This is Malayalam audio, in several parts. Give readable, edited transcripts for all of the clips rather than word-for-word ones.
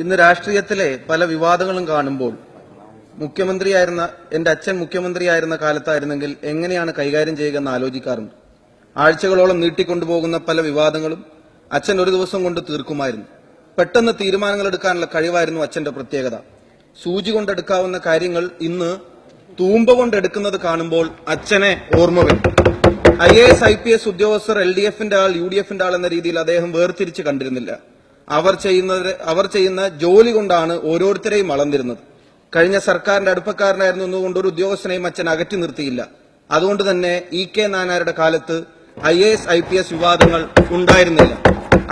ഇന്ന് രാഷ്ട്രീയത്തിലെ പല വിവാദങ്ങളും കാണുമ്പോൾ മുഖ്യമന്ത്രിയായിരുന്ന എന്റെ അച്ഛൻ മുഖ്യമന്ത്രിയായിരുന്ന കാലത്തായിരുന്നെങ്കിൽ എങ്ങനെയാണ് കൈകാര്യം ചെയ്യുക എന്ന് ആലോചിക്കാറുണ്ട്. ആഴ്ചകളോളം നീട്ടിക്കൊണ്ടുപോകുന്ന പല വിവാദങ്ങളും അച്ഛൻ ഒരു ദിവസം കൊണ്ട് തീർക്കുമായിരുന്നു. പെട്ടെന്ന് തീരുമാനങ്ങൾ എടുക്കാനുള്ള കഴിവായിരുന്നു അച്ഛന്റെ പ്രത്യേകത. സൂചി കൊണ്ടെടുക്കാവുന്ന കാര്യങ്ങൾ ഇന്ന് തൂമ്പ കൊണ്ടെടുക്കുന്നത് കാണുമ്പോൾ അച്ഛനെ ഓർമ്മ വരും. IAS IPS ഉദ്യോഗസ്ഥർ LDFന്റെ ആൾ UDFന്റെ ആൾ എന്ന രീതിയിൽ അദ്ദേഹം വേർതിരിച്ച് കണ്ടിരുന്നില്ല. അവർ ചെയ്യുന്ന ജോലി കൊണ്ടാണ് ഓരോരുത്തരെയും അളന്നിരുന്നത്. കഴിഞ്ഞ സർക്കാരിന്റെ അടുപ്പക്കാരനായിരുന്നു എന്നുകൊണ്ട് ഒരു ഉദ്യോഗസ്ഥനെയും അച്ഛൻ അകറ്റി നിർത്തിയില്ല. അതുകൊണ്ട് തന്നെ EK നായനാരുടെ കാലത്ത് IAS IPS വിവാദങ്ങൾ ഉണ്ടായിരുന്നില്ല.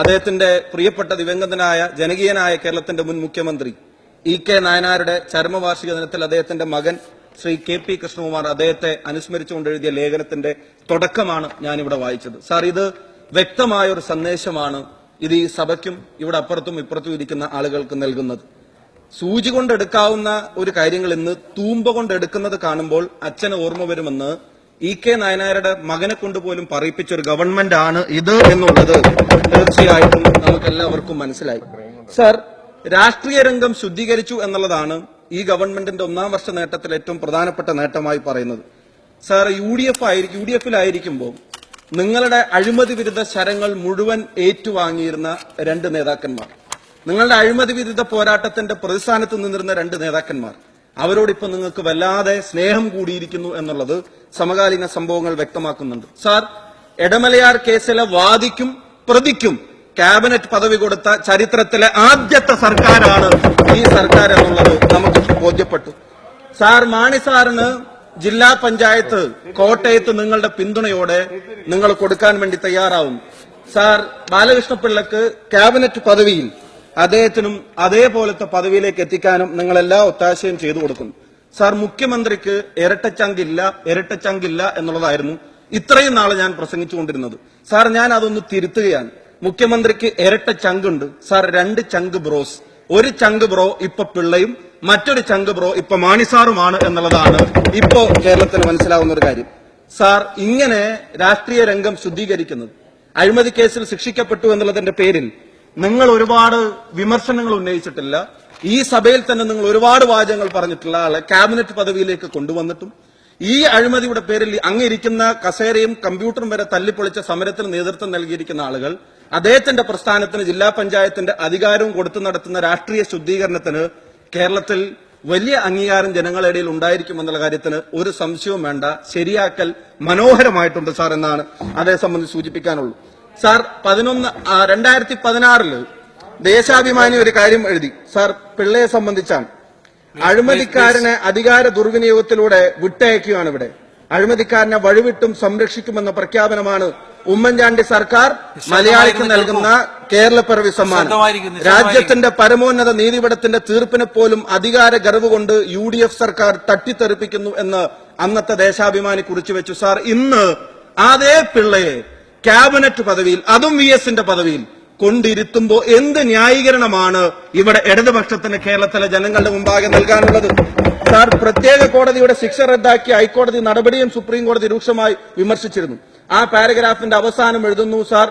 അദ്ദേഹത്തിന്റെ പ്രിയപ്പെട്ട ദിവംഗതനായ ജനകീയനായ കേരളത്തിന്റെ മുൻ മുഖ്യമന്ത്രി EK നായനാരുടെ ചരമവാർഷിക ദിനത്തിൽ അദ്ദേഹത്തിന്റെ മകൻ ശ്രീ KP കൃഷ്ണകുമാർ അദ്ദേഹത്തെ അനുസ്മരിച്ചുകൊണ്ട് എഴുതിയ ലേഖനത്തിന്റെ തുടക്കമാണ് ഞാനിവിടെ വായിച്ചത്. സാർ, ഇത് വ്യക്തമായ ഒരു സന്ദേശമാണ് ഇത് ഈ സഭയ്ക്കും ഇവിടെ അപ്പുറത്തും ഇപ്പുറത്തും ഇരിക്കുന്ന ആളുകൾക്ക് നൽകുന്നത്. സൂചി കൊണ്ടെടുക്കാവുന്ന ഒരു കാര്യങ്ങൾ ഇന്ന് തൂമ്പ കൊണ്ടെടുക്കുന്നത് കാണുമ്പോൾ അച്ഛന് ഓർമ്മ വരുമെന്ന് EK നായനാരുടെ മകനെ കൊണ്ടുപോലും പറയിപ്പിച്ച ഒരു ഗവൺമെന്റ് ആണ് ഇത് എന്നുള്ളത് തീർച്ചയായിട്ടും നമുക്കെല്ലാവർക്കും മനസ്സിലായി. സാർ, രാഷ്ട്രീയ രംഗം ശുദ്ധീകരിച്ചു എന്നുള്ളതാണ് ഈ ഗവൺമെന്റിന്റെ 1-ാം വർഷ നേട്ടത്തിൽ ഏറ്റവും പ്രധാനപ്പെട്ട നേട്ടമായി പറയുന്നത്. സാർ, UDFിലായിരിക്കുമ്പോൾ നിങ്ങളുടെ അഴിമതി വിരുദ്ധ ശരങ്ങൾ മുഴുവൻ ഏറ്റുവാങ്ങിയിരുന്ന 2 നേതാക്കന്മാർ, നിങ്ങളുടെ അഴിമതി വിരുദ്ധ പോരാട്ടത്തിന്റെ പ്രതിസ്ഥാനത്ത് നിന്നിരുന്ന 2 നേതാക്കന്മാർ, അവരോടിപ്പോൾ നിങ്ങൾക്ക് വല്ലാതെ സ്നേഹം കൂടിയിരിക്കുന്നു എന്നുള്ളത് സമകാലീന സംഭവങ്ങൾ വ്യക്തമാക്കുന്നുണ്ട്. സാർ, എടമലയാർ കേസിലെ വാദിക്കും പ്രതിക്കും ക്യാബിനറ്റ് പദവി കൊടുത്ത ചരിത്രത്തിലെ ആദ്യത്തെ സർക്കാരാണ് ഈ സർക്കാർ എന്നുള്ളത് നമുക്ക് ബോധ്യപ്പെട്ടു. സാർ, മാണി സാറിന് ജില്ലാ പഞ്ചായത്ത് കോട്ടയത്ത് നിങ്ങളുടെ പിന്തുണയോടെ നിങ്ങൾ കൊടുക്കാൻ വേണ്ടി തയ്യാറാവും. സാർ, ബാലകൃഷ്ണപിള്ളക്ക് ക്യാബിനറ്റ് പദവിയിൽ അദ്ദേഹത്തിനും അതേപോലത്തെ പദവിയിലേക്ക് എത്തിക്കാനും നിങ്ങൾ എല്ലാ ഒത്താശയും ചെയ്തു കൊടുക്കുന്നു. സാർ, മുഖ്യമന്ത്രിക്ക് ഇരട്ടച്ചങ്കില്ല എന്നുള്ളതായിരുന്നു ഇത്രയും നാളെ ഞാൻ പ്രസംഗിച്ചുകൊണ്ടിരുന്നത്. സാർ, ഞാൻ അതൊന്ന് തിരുത്തുകയാണ്. മുഖ്യമന്ത്രിക്ക് ഇരട്ട ചങ്കുണ്ട്. സാർ, 2 ചങ്ക് ബ്രോസ്. ഒരു ചങ്ക് ബ്രോ ഇപ്പൊ പിള്ളയും മറ്റൊരു ചങ്ക് ബ്രോ ഇപ്പൊ മാണിസാറുമാണ് എന്നുള്ളതാണ് ഇപ്പോ കേരളത്തിന് മനസ്സിലാവുന്ന ഒരു കാര്യം. സാർ, ഇങ്ങനെ രാഷ്ട്രീയ രംഗം ശുദ്ധീകരിക്കുന്നത്, അഴിമതി കേസിൽ ശിക്ഷിക്കപ്പെട്ടു എന്നുള്ളതിന്റെ പേരിൽ നിങ്ങൾ ഒരുപാട് വിമർശനങ്ങൾ ഉന്നയിച്ചിട്ടില്ല. ഈ സഭയിൽ തന്നെ നിങ്ങൾ ഒരുപാട് വാചകങ്ങൾ പറഞ്ഞിട്ടുള്ള ആളെ ക്യാബിനറ്റ് പദവിയിലേക്ക് കൊണ്ടുവന്നിട്ടും ഈ അഴിമതിയുടെ പേരിൽ അങ്ങിരിക്കുന്ന കസേരയും കമ്പ്യൂട്ടറും വരെ തല്ലിപ്പൊളിച്ച സമരത്തിന് നേതൃത്വം നൽകിയിരിക്കുന്ന ആളുകൾ അദ്ദേഹത്തിന്റെ പ്രസ്ഥാനത്തിന് ജില്ലാ പഞ്ചായത്തിന്റെ അധികാരവും കൊടുത്തു നടത്തുന്ന രാഷ്ട്രീയ ശുദ്ധീകരണത്തിന് കേരളത്തിൽ വലിയ അംഗീകാരം ജനങ്ങളുടെ ഇടയിൽ ഉണ്ടായിരിക്കുമെന്നുള്ള കാര്യത്തിന് ഒരു സംശയവും വേണ്ട. ശരിയാക്കൽ മനോഹരമായിട്ടുണ്ട് സാർ എന്നാണ് അതേ സംബന്ധിച്ച് സൂചിപ്പിക്കാനുള്ളൂ. സാർ, 2016 ദേശാഭിമാനി ഒരു കാര്യം എഴുതി. സാർ, പിള്ളയെ സംബന്ധിച്ചാണ്. അഴിമതിക്കാരനെ അധികാര ദുർവിനിയോഗത്തിലൂടെ വിട്ടയക്കുകയാണ് ഇവിടെ. അഴിമതിക്കാരനെ വഴിവിട്ടും സംരക്ഷിക്കുമെന്ന പ്രഖ്യാപനമാണ് ഉമ്മൻചാണ്ടി സർക്കാർ മലയാളിക്ക് നൽകുന്ന കേരളപ്പിറവി സമ്മാനം. രാജ്യത്തിന്റെ പരമോന്നത നീതിപീഠത്തിന്റെ തീർപ്പിനെ പോലും അധികാര ഗർവ് കൊണ്ട് UDF സർക്കാർ തട്ടിത്തെറിപ്പിക്കുന്നു എന്ന് അന്നത്തെ ദേശാഭിമാനി കുറിച്ചു വെച്ചു. സാർ, ഇന്ന് അതേ പിള്ളയെ ക്യാബിനറ്റ് പദവിയിൽ, അതും VSന്റെ പദവിയിൽ കൊണ്ടിരുത്തുമ്പോൾ എന്ത് ന്യായീകരണമാണ് ഇവിടെ ഇടതുപക്ഷത്തിന് കേരളത്തിലെ ജനങ്ങളുടെ മുമ്പാകെ നൽകാനുള്ളത്? സാർ, പ്രത്യേക കോടതിയുടെ ശിക്ഷ റദ്ദാക്കിയ ഹൈക്കോടതി നടപടിയും സുപ്രീം കോടതി രൂക്ഷമായി വിമർശിച്ചിരുന്നു. ആ പാരഗ്രാഫിന്റെ അവസാനം എഴുതുന്നു, സാർ,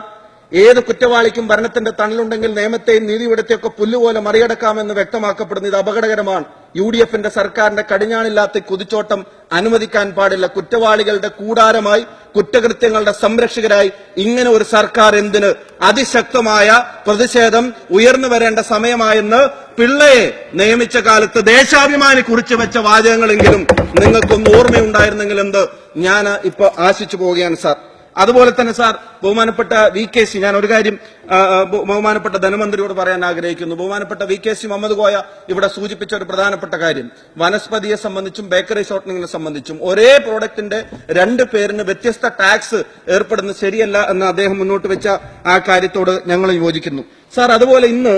ഏത് കുറ്റവാളിക്കും ഭരണത്തിന്റെ തണലുണ്ടെങ്കിൽ നിയമത്തെയും നീതിപീഠത്തെയൊക്കെ പുല്ലുപോലെ മറികടക്കാമെന്ന് വ്യക്തമാക്കപ്പെടുന്നു. ഇത് അപകടകരമാണ്. UDFന്റെ സർക്കാരിന്റെ കടിഞ്ഞാണില്ലാത്ത കുതിച്ചോട്ടം അനുവദിക്കാൻ പാടില്ല. കുറ്റവാളികളുടെ കൂടാരമായി, കുറ്റകൃത്യങ്ങളുടെ സംരക്ഷകരായി ഇങ്ങനെ ഒരു സർക്കാർ എന്തിന്? അതിശക്തമായ പ്രതിഷേധം ഉയർന്നു വരേണ്ട സമയമായെന്ന് പിള്ളയെ നിയമിച്ച കാലത്ത് ദേശാഭിമാനി കുറിച്ചു വെച്ച വാചകങ്ങളെങ്കിലും നിങ്ങൾക്കൊന്ന് ഓർമ്മയുണ്ടായിരുന്നെങ്കിൽ എന്ത് ഞാൻ ഇപ്പൊ ആശിച്ചു പോവുകയാണ് സാർ. അതുപോലെ തന്നെ സാർ, ബഹുമാനപ്പെട്ട VKC, ഞാൻ ഒരു കാര്യം ബഹുമാനപ്പെട്ട ധനമന്ത്രിയോട് പറയാൻ ആഗ്രഹിക്കുന്നു. ബഹുമാനപ്പെട്ട VKC മുഹമ്മദ് കോയ ഇവിടെ സൂചിപ്പിച്ച ഒരു പ്രധാനപ്പെട്ട കാര്യം, വനസ്പതിയെ സംബന്ധിച്ചും ബേക്കറി ഷോർട്ടനിങ്ങിനെ സംബന്ധിച്ചും ഒരേ പ്രോഡക്റ്റിന്റെ 2 പേരിന് വ്യത്യസ്ത ടാക്സ് ഏർപ്പെടുന്നത് ശരിയല്ല എന്ന് അദ്ദേഹം മുന്നോട്ട് വെച്ച ആ കാര്യത്തോട് ഞങ്ങൾ യോജിക്കുന്നു. സാർ, അതുപോലെ ഇന്ന്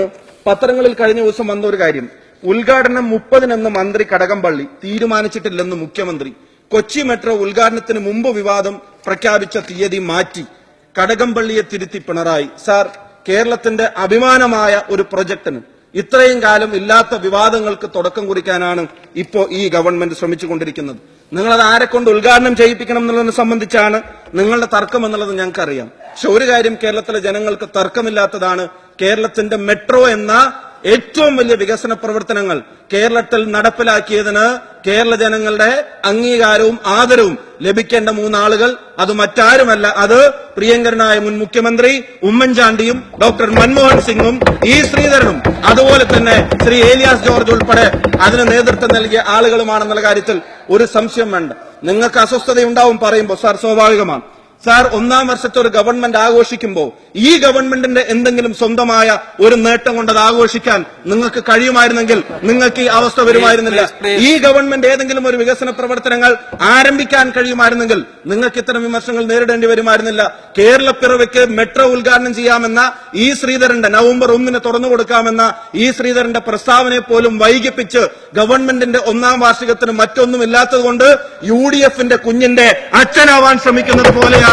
പത്രങ്ങളിൽ കഴിഞ്ഞ ദിവസം വന്ന ഒരു കാര്യം, ഉദ്ഘാടനം 30-നെന്ന് മന്ത്രി കടകംപള്ളി, തീരുമാനിച്ചിട്ടില്ലെന്ന് മുഖ്യമന്ത്രി. കൊച്ചി മെട്രോ ഉദ്ഘാടനത്തിന് മുമ്പ് വിവാദം പ്രഖ്യാപിച്ച തീയതി മാറ്റി. കടകംപള്ളിയെ തിരുത്തി പിണറായി. സാർ, കേരളത്തിന്റെ അഭിമാനമായ ഒരു പ്രൊജക്ടിന് ഇത്രയും കാലം ഇല്ലാത്ത വിവാദങ്ങൾക്ക് തുടക്കം കുറിക്കാനാണ് ഇപ്പോ ഈ ഗവൺമെന്റ് ശ്രമിച്ചുകൊണ്ടിരിക്കുന്നത്. നിങ്ങളത് ആരെ കൊണ്ട് ഉദ്ഘാടനം ചെയ്യിപ്പിക്കണം എന്നുള്ളതിനെ സംബന്ധിച്ചാണ് നിങ്ങളുടെ തർക്കം എന്നുള്ളത് ഞങ്ങൾക്കറിയാം. പക്ഷെ ഒരു കാര്യം കേരളത്തിലെ ജനങ്ങൾക്ക് തർക്കമില്ലാത്തതാണ്, കേരളത്തിന്റെ മെട്രോ എന്ന ഏറ്റവും വലിയ വികസന പ്രവർത്തനങ്ങൾ കേരളത്തിൽ നടപ്പിലാക്കിയതിന് കേരള ജനങ്ങളുടെ അംഗീകാരവും ആദരവും ലഭിക്കേണ്ട മൂന്നാളുകൾ അത് മറ്റാരുമല്ല, അത് പ്രിയങ്കരനായ മുൻ മുഖ്യമന്ത്രി ഉമ്മൻചാണ്ടിയും ഡോക്ടർ മൻമോഹൻ സിംഗും ഇ ശ്രീധരനും അതുപോലെ തന്നെ ശ്രീ ഏലിയാസ് ജോർജ് ഉൾപ്പെടെ അതിന് നേതൃത്വം നൽകിയ ആളുകളുമാണെന്നുള്ള കാര്യത്തിൽ ഒരു സംശയം വേണ്ട. നിങ്ങൾക്ക് അസ്വസ്ഥതയുണ്ടാവും പറയുമ്പോൾ, സാർ, സ്വാഭാവികമാണ്. സാർ, ഒന്നാം വർഷത്തെ ഒരു ഗവൺമെന്റ് ആഘോഷിക്കുമ്പോൾ ഈ ഗവൺമെന്റിന്റെ എന്തെങ്കിലും സ്വന്തമായ ഒരു നേട്ടം കൊണ്ട് അത് ആഘോഷിക്കാൻ നിങ്ങൾക്ക് കഴിയുമായിരുന്നെങ്കിൽ നിങ്ങൾക്ക് ഈ അവസ്ഥ വരുമായിരുന്നില്ല. ഈ ഗവൺമെന്റ് ഏതെങ്കിലും ഒരു വികസന പ്രവർത്തനങ്ങൾ ആരംഭിക്കാൻ കഴിയുമായിരുന്നെങ്കിൽ നിങ്ങൾക്ക് ഇത്തരം വിമർശനങ്ങൾ നേരിടേണ്ടി വരുമായിരുന്നില്ല. കേരളപ്പിറവിക്ക് മെട്രോ ഉദ്ഘാടനം ചെയ്യാമെന്ന ഈ ശ്രീധരന്റെ നവംബർ 1 തുറന്നു കൊടുക്കാമെന്ന ഈ ശ്രീധരന്റെ പ്രസ്താവനയെ പോലും വൈകിപ്പിച്ച് ഗവൺമെന്റിന്റെ ഒന്നാം വാർഷികത്തിന് മറ്റൊന്നുമില്ലാത്തതുകൊണ്ട് UDFന്റെ കുഞ്ഞിന്റെ അച്ഛനാവാൻ ശ്രമിക്കുന്നത് പോലെയാണ്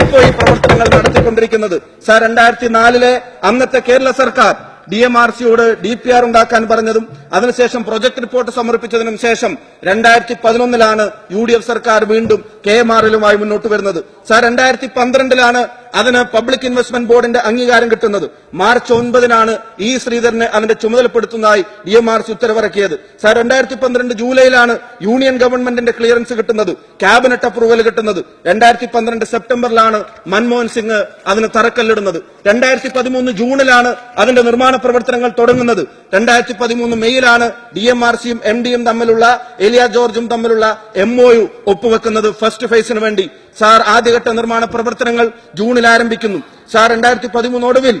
ഇപ്പോൾ ഈ പ്രവർത്തനങ്ങൾ നടത്തിക്കൊണ്ടിരിക്കുന്നത്. സാർ, 2004 അന്നത്തെ കേരള സർക്കാർ DMRCയോട് DPR ഉണ്ടാക്കാൻ പറഞ്ഞതും അതിനുശേഷം പ്രൊജക്ട് റിപ്പോർട്ട് സമർപ്പിച്ചതിനും ശേഷം 2011 UDF സർക്കാർ വീണ്ടും KMRലുമായി മുന്നോട്ട് വരുന്നത്. സാർ, 2012 അതിന് പബ്ലിക് ഇൻവെസ്റ്റ്മെന്റ് ബോർഡിന്റെ അംഗീകാരം കിട്ടുന്നത്. മാർച്ച് 9 ഇ ശ്രീധരനെ അതിന്റെ ചുമതലപ്പെടുത്തുന്നതായി DMRC ഉത്തരവിറക്കിയത്. സാർ, 2012 ജൂലൈയിലാണ് യൂണിയൻ ഗവൺമെന്റിന്റെ ക്ലിയറൻസ് കിട്ടുന്നത്, ക്യാബിനറ്റ് അപ്രൂവൽ കിട്ടുന്നത്. 2012 സെപ്റ്റംബറിലാണ് മൻമോഹൻ സിംഗ് അതിന് തറക്കല്ലിടുന്നത്. 2013 ജൂണിലാണ് അതിന്റെ നിർമ്മാണ പ്രവർത്തനങ്ങൾ തുടങ്ങുന്നത്. 2013 മെയ്യിലാണ് DMRCയും MDയും തമ്മിലുള്ള ഏലിയാസ് ജോർജും തമ്മിലുള്ള MOU ഒപ്പുവെക്കുന്നത് ഫസ്റ്റ് ഫേസിന് വേണ്ടി. സാർ, ആദ്യഘട്ട നിർമ്മാണ പ്രവർത്തനങ്ങൾ ജൂണിൽ ആരംഭിക്കുന്നു. സാർ, 2013 ഒടുവിൽ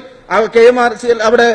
KMRCയിൽ അവിടെ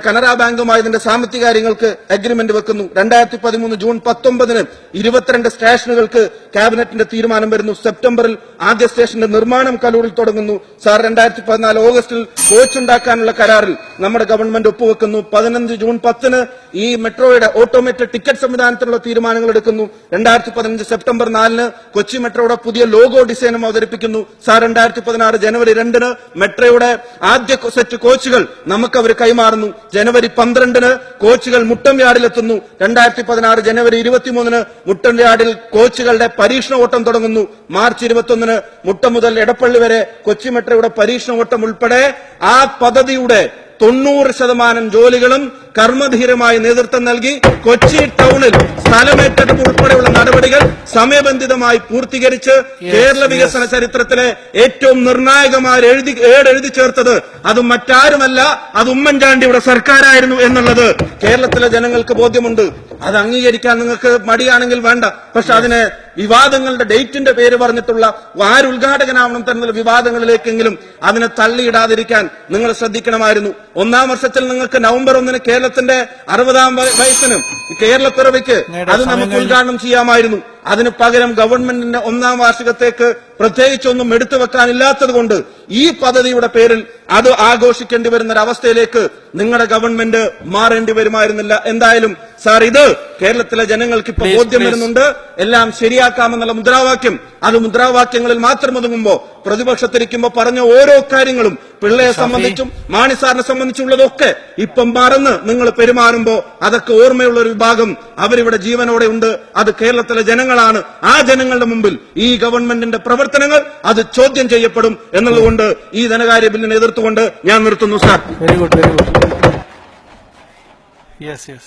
കനറ ബാങ്കുമായി ഇതിന്റെ സാമ്പത്തിക കാര്യങ്ങൾക്ക് അഗ്രിമെന്റ് വെക്കുന്നു. 2013 ജൂൺ 19 22 സ്റ്റേഷനുകൾക്ക് ക്യാബിനറ്റിന്റെ തീരുമാനം വരുന്നു. സെപ്റ്റംബറിൽ ആദ്യ സ്റ്റേഷന്റെ നിർമ്മാണം കലൂരിൽ തുടങ്ങുന്നു. സാർ, 2014 ഓഗസ്റ്റിൽ കോച്ച് ഉണ്ടാക്കാനുള്ള കരാറിൽ നമ്മുടെ ഗവൺമെന്റ് ഒപ്പുവെക്കുന്നു. 15 ജൂൺ 10 ഈ മെട്രോയുടെ ഓട്ടോമേറ്റഡ് ടിക്കറ്റ് സംവിധാനത്തിലുള്ള തീരുമാനങ്ങൾ എടുക്കുന്നു. 2015 സെപ്റ്റംബർ 4 കൊച്ചി മെട്രോയുടെ പുതിയ ലോഗോ ഡിസൈനും അവതരിപ്പിക്കുന്നു. സാർ, 2016 ജനുവരി 2 മെട്രോയുടെ ആദ്യ സെറ്റ് കോച്ചുകൾ നമുക്ക് അവർ കൈമാറുന്നു. ജനുവരി 12 കോച്ചുകൾ മുട്ടം യാർഡിലെത്തുന്നു. 2016 ജനുവരി 23 മുട്ടം യാർഡിൽ കോച്ചുകളുടെ പരീക്ഷണ ഓട്ടം തുടങ്ങുന്നു. മാർച്ച് 21 മുട്ടം മുതൽ എടപ്പള്ളി വരെ കൊച്ചി മെട്രോയുടെ പരീക്ഷണ ഓട്ടം ഉൾപ്പെടെ ആ പദ്ധതിയുടെ 90% ജോലികളും കർമ്മധീരമായി നേതൃത്വം നൽകി കൊച്ചി ടൗണിൽ സ്ഥലമേറ്റെടുപ്പ് ഉൾപ്പെടെയുള്ള നടപടികൾ സമയബന്ധിതമായി പൂർത്തീകരിച്ച് കേരള വികസന ചരിത്രത്തിലെ ഏറ്റവും നിർണായകമായ എഴുതി ചേർത്തത് അത് മറ്റാരുമല്ല, അത് ഉമ്മൻചാണ്ടിയുടെ സർക്കാരായിരുന്നു എന്നുള്ളത് കേരളത്തിലെ ജനങ്ങൾക്ക് ബോധ്യമുണ്ട്. അത് അംഗീകരിക്കാൻ നിങ്ങൾക്ക് മടിയാണെങ്കിൽ വേണ്ട. പക്ഷെ അതിനെ വിവാദങ്ങളുടെ ഡേറ്റിന്റെ പേര് പറഞ്ഞിട്ടുള്ള ആരുദ്ഘാടകനാവണം തരുന്ന വിവാദങ്ങളിലേക്കെങ്കിലും അതിനെ തള്ളിയിടാതിരിക്കാൻ നിങ്ങൾ ശ്രദ്ധിക്കണമായിരുന്നു. ഒന്നാം വർഷത്തിൽ നിങ്ങൾക്ക് നവംബർ 1 കേരളത്തിന്റെ 60ാം വയസ്സിനും കേരളപ്പിറവിക്ക് അത് നമുക്ക് ഉദ്ഘാടനം ചെയ്യാമായിരുന്നു. അതിന് പകരം ഗവൺമെന്റിന്റെ ഒന്നാം വാർഷികത്തേക്ക് പ്രത്യേകിച്ചൊന്നും എടുത്തു വെക്കാനില്ലാത്തത് കൊണ്ട് ഈ പദ്ധതിയുടെ പേരിൽ അത് ആഘോഷിക്കേണ്ടി വരുന്ന ഒരവസ്ഥയിലേക്ക് നിങ്ങളുടെ ഗവൺമെന്റ് മാറേണ്ടി വരുമായിരുന്നില്ല. എന്തായാലും സാർ, ഇത് കേരളത്തിലെ ജനങ്ങൾക്ക് ഇപ്പൊ ബോധ്യം വരുന്നുണ്ട്. എല്ലാം ശരിയാക്കാമെന്നുള്ള മുദ്രാവാക്യം അത് മുദ്രാവാക്യങ്ങളിൽ മാത്രം ഒതുങ്ങുമ്പോ പ്രതിപക്ഷത്തിരിക്കുമ്പോ പറഞ്ഞ ഓരോ കാര്യങ്ങളും പിള്ളയെ സംബന്ധിച്ചും മാണി സാറിനെ സംബന്ധിച്ചുള്ളതൊക്കെ ഇപ്പം മറന്ന് നിങ്ങൾ പെരുമാറുമ്പോ അതൊക്കെ ഓർമ്മയുള്ള ഒരു വിഭാഗം അവരിവിടെ ജീവനോടെ ഉണ്ട്. അത് കേരളത്തിലെ ജനങ്ങളാണ്. ആ ജനങ്ങളുടെ മുമ്പിൽ ഈ ഗവൺമെന്റിന്റെ പ്രവർത്തനങ്ങൾ അത് ചോദ്യം ചെയ്യപ്പെടും എന്നുള്ളതുകൊണ്ട് ഈ ധനകാര്യ ബില്ലിനെ എതിർത്തുകൊണ്ട് ഞാൻ നിർത്തുന്നു. Sir, very good. യെസ്.